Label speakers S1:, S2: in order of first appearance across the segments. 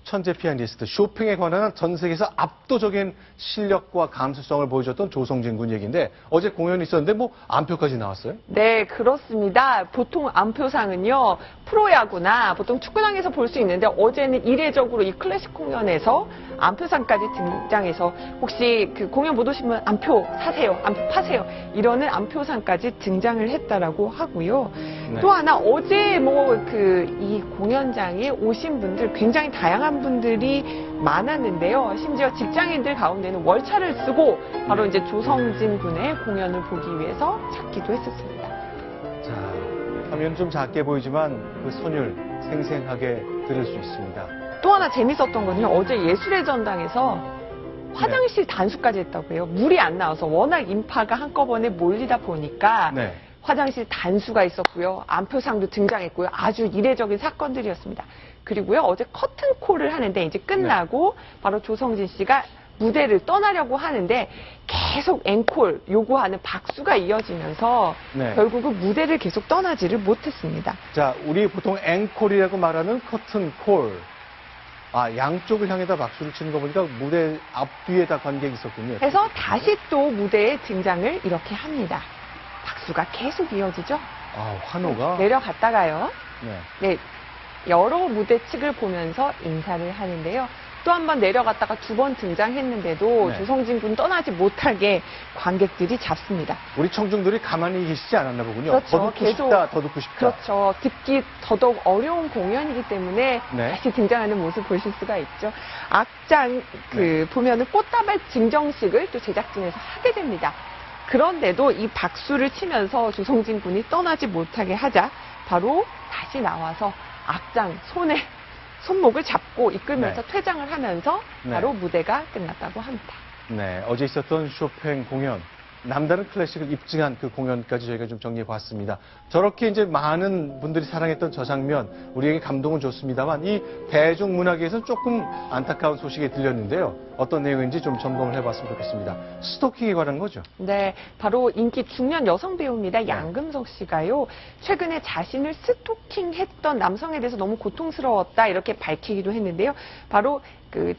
S1: 천재 피아니스트, 쇼팽에 관한 전 세계에서 압도적인 실력과 감수성을 보여줬던 조성진 군 얘기인데 어제 공연이 있었는데 뭐 안표까지 나왔어요?
S2: 네, 그렇습니다. 보통 안표상은요, 프로야구나 보통 축구장에서 볼 수 있는데 어제는 이례적으로 이 클래식 공연에서 안표상까지 등장해서 혹시 그 공연 못 오신 분 안표 사세요, 안표 파세요 이러는 안표상까지 등장을 했다라고 하고요.
S1: 네.
S2: 또 하나 어제 뭐 이 공연장에 오신 분들 굉장히 다양한 분들이 많았는데요. 심지어 직장인들 가운데는 월차를 쓰고 바로 이제 조성진 군의 공연을 보기 위해서 찾기도 했었습니다.
S1: 자, 화면 좀 작게 보이지만 그 선율 생생하게 들을 수 있습니다.
S2: 또 하나 재밌었던 건요. 어제 예술의 전당에서 화장실 단수까지 했다고 해요. 물이 안 나와서 워낙 인파가 한꺼번에 몰리다 보니까
S1: 네.
S2: 화장실 단수가 있었고요. 안표상도 등장했고요. 아주 이례적인 사건들이었습니다. 그리고요. 어제 커튼콜을 하는데 이제 끝나고 바로 조성진 씨가 무대를 떠나려고 하는데 계속 앵콜 요구하는 박수가 이어지면서
S1: 네.
S2: 결국은 무대를 계속 떠나지를 못했습니다.
S1: 자, 우리 보통 앵콜이라고 말하는 커튼콜. 아, 양쪽을 향해다 박수를 치는 거 보니까 무대 앞뒤에 다 관객이 있었군요.
S2: 그래서 다시 또 무대에 등장을 이렇게 합니다. 박수가 계속 이어지죠.
S1: 아, 환호가.
S2: 내려갔다가요.
S1: 네.
S2: 네, 여러 무대 측을 보면서 인사를 하는데요. 또 한 번 내려갔다가 두 번 등장했는데도
S1: 네.
S2: 조성진 군 떠나지 못하게 관객들이 잡습니다.
S1: 우리 청중들이 가만히 계시지 않았나 보군요.
S2: 그렇죠.
S1: 더 듣고 싶다, 더 듣고 싶다.
S2: 그렇죠. 듣기 더더욱 어려운 공연이기 때문에
S1: 네.
S2: 다시 등장하는 모습 보실 수가 있죠. 악장 보면은 꽃다발 증정식을 또 제작진에서 하게 됩니다. 그런데도 이 박수를 치면서 조성진 군이 떠나지 못하게 하자 바로 다시 나와서 악장 손목을 잡고 이끌면서
S1: 네.
S2: 퇴장을 하면서 바로
S1: 네.
S2: 무대가 끝났다고 합니다.
S1: 네, 어제 있었던 쇼팽 공연, 남다른 클래식을 입증한 그 공연까지 저희가 좀 정리해 봤습니다. 저렇게 이제 많은 분들이 사랑했던 저 장면, 우리에게 감동은 줬습니다만 이 대중문화계에서는 조금 안타까운 소식이 들렸는데요. 어떤 내용인지 좀 점검을 해봤으면 좋겠습니다. 스토킹에 관한 거죠?
S2: 네, 바로 인기 중년 여성 배우입니다. 양금석 씨가요. 최근에 자신을 스토킹했던 남성에 대해서 너무 고통스러웠다 이렇게 밝히기도 했는데요. 바로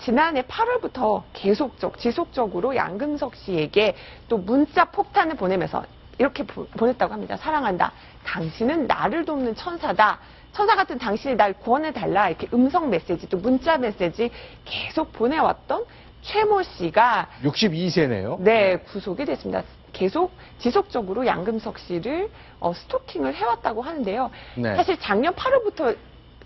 S2: 지난해 8월부터 지속적으로 양금석 씨에게 또 문자 폭탄을 보내면서 이렇게 보냈다고 합니다. 사랑한다. 당신은 나를 돕는 천사다. 천사 같은 당신이 날 구원해달라. 이렇게 음성 메시지 또 문자 메시지 계속 보내왔던 최모 씨가
S1: 62세네요.
S2: 네, 구속이 됐습니다. 계속 지속적으로 양금석 씨를 스토킹을 해왔다고 하는데요.
S1: 네.
S2: 사실 작년 8월부터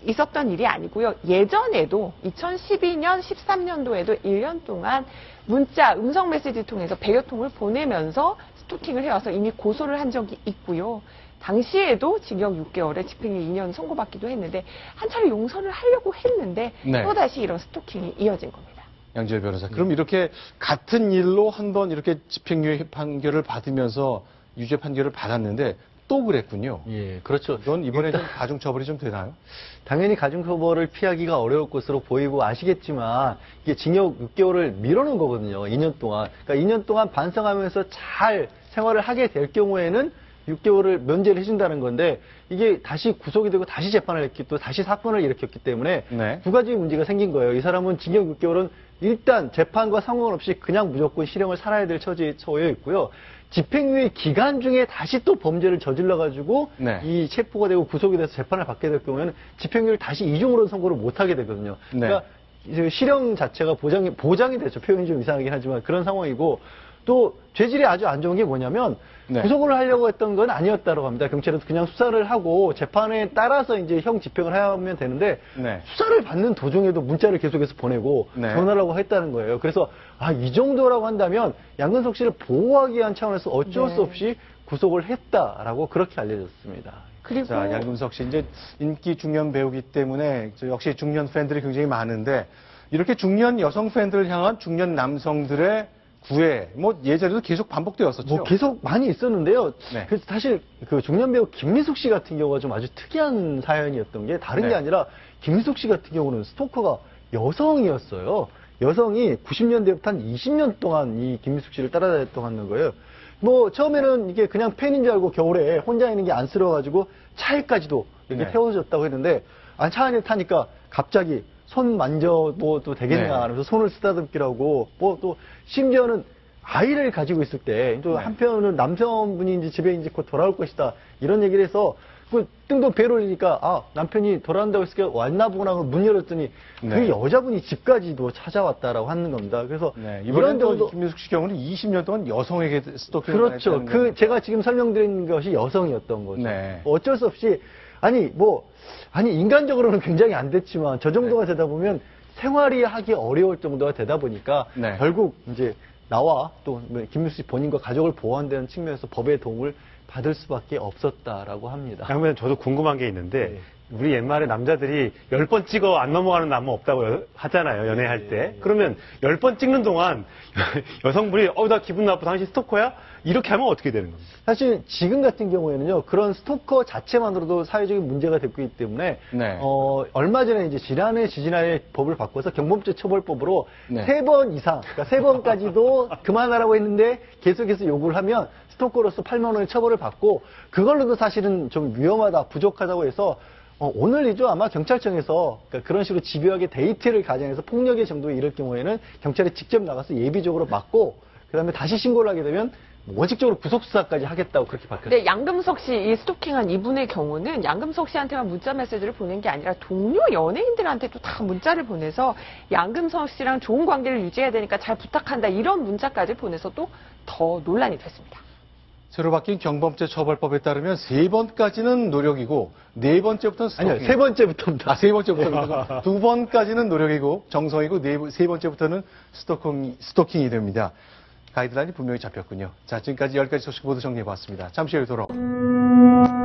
S2: 있었던 일이 아니고요. 예전에도 2012년, 13년도에도 1년 동안 문자, 음성 메시지 통해서 100여 통을 보내면서 스토킹을 해와서 이미 고소를 한 적이 있고요. 당시에도 징역 6개월에 집행유예 2년 선고받기도 했는데 한 차례 용서를 하려고 했는데
S1: 네.
S2: 또다시 이런 스토킹이 이어진 겁니다.
S1: 양지열 변호사. 그럼 이렇게 같은 일로 한 번 이렇게 집행유예 판결을 받으면서 유죄 판결을 받았는데 또 그랬군요.
S3: 예, 그렇죠.
S1: 이건 이번에 좀 가중처벌이 좀 되나요?
S3: 당연히 가중처벌을 피하기가 어려울 것으로 보이고 아시겠지만 이게 징역 6개월을 미뤄놓은 거거든요. 2년 동안. 그러니까 2년 동안 반성하면서 잘 생활을 하게 될 경우에는 6개월을 면제를 해준다는 건데 이게 다시 구속이 되고 다시 재판을 했기 또 다시 사건을 일으켰기 때문에
S1: 네.
S3: 두 가지 문제가 생긴 거예요. 이 사람은 징역 6개월은 일단 재판과 상관없이 그냥 무조건 실형을 살아야 될 처지에 처해 있고요. 집행유예 기간 중에 다시 또 범죄를 저질러가지고
S1: 네.
S3: 이 체포가 되고 구속이 돼서 재판을 받게 될 경우에는 집행유예를 다시 이중으로 선고를 못하게 되거든요.
S1: 네.
S3: 그러니까 이제 실형 자체가 보장이 되죠. 표현이 좀 이상하긴 하지만 그런 상황이고 또 죄질이 아주 안 좋은 게 뭐냐면
S1: 네.
S3: 구속을 하려고 했던 건 아니었다고 합니다. 경찰은 그냥 수사를 하고 재판에 따라서 이제 형 집행을 하면 되는데
S1: 네.
S3: 수사를 받는 도중에도 문자를 계속해서 보내고
S1: 네.
S3: 전화라고 했다는 거예요. 그래서 이 정도라고 한다면 양근석 씨를 보호하기 위한 차원에서 어쩔 수 없이 구속을 했다라고 그렇게 알려졌습니다.
S2: 그리고
S1: 자, 양금석 씨 이제 인기 중년 배우기 때문에 역시 중년 팬들이 굉장히 많은데 이렇게 중년 여성 팬들을 향한 중년 남성들의 구애, 뭐 예전에도 계속 반복되었었죠.
S3: 뭐 계속 많이 있었는데요.
S1: 네.
S3: 그래서 사실 그 중년 배우 김미숙 씨 같은 경우가 좀 아주 특이한 사연이었던 게 다른 게
S1: 네.
S3: 아니라 김미숙 씨 같은 경우는 스토커가 여성이었어요. 여성이 90년대부터 한 20년 동안 이 김미숙 씨를 따라다녔던 거예요. 뭐 처음에는 이게 그냥 팬인 줄 알고 겨울에 혼자 있는 게 안쓰러워가지고 차에까지도 이렇게
S1: 네.
S3: 태워줬다고 했는데 차 안에 타니까 갑자기 손 만져도 되겠냐
S1: 네.
S3: 하면서 손을 쓰다듬기로 하고 뭐 또 심지어는 아이를 가지고 있을 때 또
S1: 네.
S3: 한편은 남성분이 이제 집에 이제 곧 돌아올 것이다 이런 얘기를 해서 그 뜬금 배를 올리니까 아 남편이 돌아온다고 했으니까 왔나 보구나 하고 문 열었더니 그
S1: 네.
S3: 여자분이 집까지도 찾아왔다라고 하는 겁니다. 그래서
S1: 네,
S3: 이런
S1: 이번엔 또
S3: 정도
S1: 김민숙 씨 경우는 20년 동안 여성에게 스토킹을
S3: 그렇죠.
S1: 했다는 거예요.
S3: 그 제가 지금 설명드린 것이 여성이었던 거죠.
S1: 네.
S3: 어쩔 수 없이 아니 인간적으로는 굉장히 안 됐지만 저 정도가 되다 보면 생활이 하기 어려울 정도가 되다 보니까
S1: 네.
S3: 결국 이제 나와 또 김민수 씨 본인과 가족을 보호한다는 측면에서 법의 도움을 받을 수밖에 없었다라고 합니다.
S4: 그러면 저도 궁금한 게 있는데
S3: 네.
S4: 우리 옛말에 남자들이 10번 찍어 안 넘어가는 남은 없다고 하잖아요. 연애할 때. 그러면 10번 찍는 동안 여성분이 나 기분 나빠 당신 스토커야? 이렇게 하면 어떻게 되는 겁니까?
S3: 사실 지금 같은 경우에는요 그런 스토커 자체만으로도 사회적인 문제가 되고 있기 때문에
S1: 네.
S3: 얼마 전에 이제 지지난해 법을 바꿔서 경범죄 처벌법으로
S1: 네.
S3: 3번 이상, 그러니까 3번까지도 그만하라고 했는데 계속해서 요구를 하면 스토커로서 8만 원의 처벌을 받고 그걸로도 사실은 좀 위험하다, 부족하다고 해서 오늘이죠. 아마 경찰청에서 그러니까 그런 식으로 집요하게 데이트를 가정해서 폭력의 정도에 이를 경우에는 경찰에 직접 나가서 예비적으로 막고 그다음에 다시 신고를 하게 되면 원칙적으로 구속수사까지 하겠다고 그렇게 바뀌었어요.
S2: 네, 양금석 씨, 이 스토킹한 이분의 경우는 양금석 씨한테만 문자 메시지를 보낸 게 아니라 동료 연예인들한테도 다 문자를 보내서 양금석 씨랑 좋은 관계를 유지해야 되니까 잘 부탁한다 이런 문자까지 보내서 또 더 논란이 됐습니다.
S1: 새로 바뀐 경범죄 처벌법에 따르면 3번까지는 노력이고 4번째부터는 스토킹.
S3: 아니요, 3번째부터입니다.
S1: 3번째부터는 2번까지는 노력이고 정성이고 3번째부터는 스토킹이 됩니다. 가이드라인이 분명히 잡혔군요. 자, 지금까지 10가지 소식 모두 정리해봤습니다. 잠시 후에 돌아옵니다.